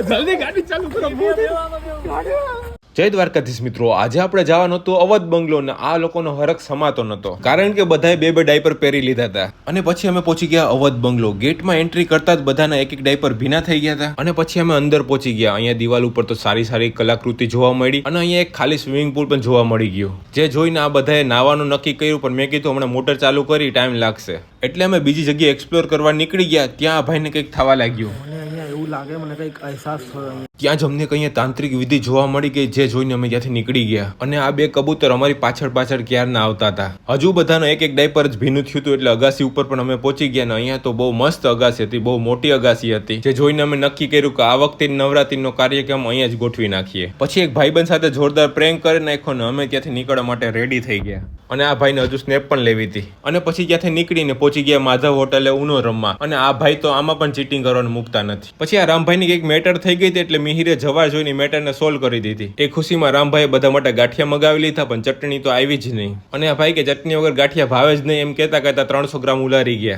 જલ્દી ગાડી ચાલુ કરો. જય દ્વારકાધીશ મિત્રો, આજે આપણે જવાનું હતું અવધ બંગલો ને આ લોકોનો હરખ સમાતો નતો, કારણ કે બધાએ બે ડાયપર પહેરી લીધા હતા. અને પછી અમે પહોંચી ગયા અવધ બંગલો. ગેટમાં એન્ટ્રી કરતા જ બધાના એક ડાયપર ભીના થઈ ગયા હતા. અને પછી અમે અંદર પહોંચી ગયા. અહીંયા દિવાલ ઉપર તો સારી સારી કલાકૃતિ જોવા મળી અને અહીંયા એક ખાલી સ્વિમિંગ પુલ પણ જોવા મળી ગયો, જે જોઈને આ બધાએ નાવાનું નક્કી કર્યું. પણ મેં કીધું હમણાં મોટર ચાલુ કરી ટાઈમ લાગશે, એટલે અમે બીજી જગ્યાએ એક્સપ્લોર કરવા નીકળી ગયા. ત્યાં આ ભાઈને કંઈક થવા લાગ્યું. એવું લાગે મને કંઈક અહેસાસ થયો. ત્યાં જ અમને કંઈ તાંત્રિક વિધિ જોવા મળી ગઈ, જે જોઈને અમે ત્યાંથી નીકળી ગયા. અને આ બે કબૂતર અમારી પાછળ પાછળ ક્યારના આવતા હતા. હજુ બધાનો એક ડાયપર જ ભીનું થયું હતું, એટલે અગાસી ઉપર પણ અમે પહોંચી ગયા. ને અહીંયા તો બહુ મસ્ત અગાસી હતી, બહુ મોટી અગાસી હતી, જે જોઈને અમે નક્કી કર્યું કે આ વખતે નવરાત્રીનો કાર્યક્રમ અહીંયા જ ગોઠવી નાખીએ. પછી એક ભાઈબંધ સાથે જોરદાર પ્રેન્ક કરી નાખ્યો ને અમે ત્યાંથી નીકળવા માટે રેડી થઈ ગયા. અને આ ભાઈને હજુ સ્નેપ પણ લેવી હતી. અને પછી ત્યાંથી નીકળીને પહોંચી ગયા માધવ હોટલે ઉનો રમવા. અને આ ભાઈ તો આમાં પણ ચીટિંગ કરવાનું મૂકતા નથી. પછી આ રામભાઈની કંઈક મેટર થઈ ગઈ હતી, એટલે મિહિરે જવા જોઈને મેટરને સોલ્વ કરી દીધી. એ ખુશીમાં રામભાઈએ બધા માટે ગાંઠિયા મગાવી લીધા, પણ ચટણી તો આવી જ નહીં. અને આ ભાઈ કે ચટણી વગર ગાંઠિયા ભાવે જ નહીં એમ કહેતા 300 ગ્રામ ઉલારી ગયા.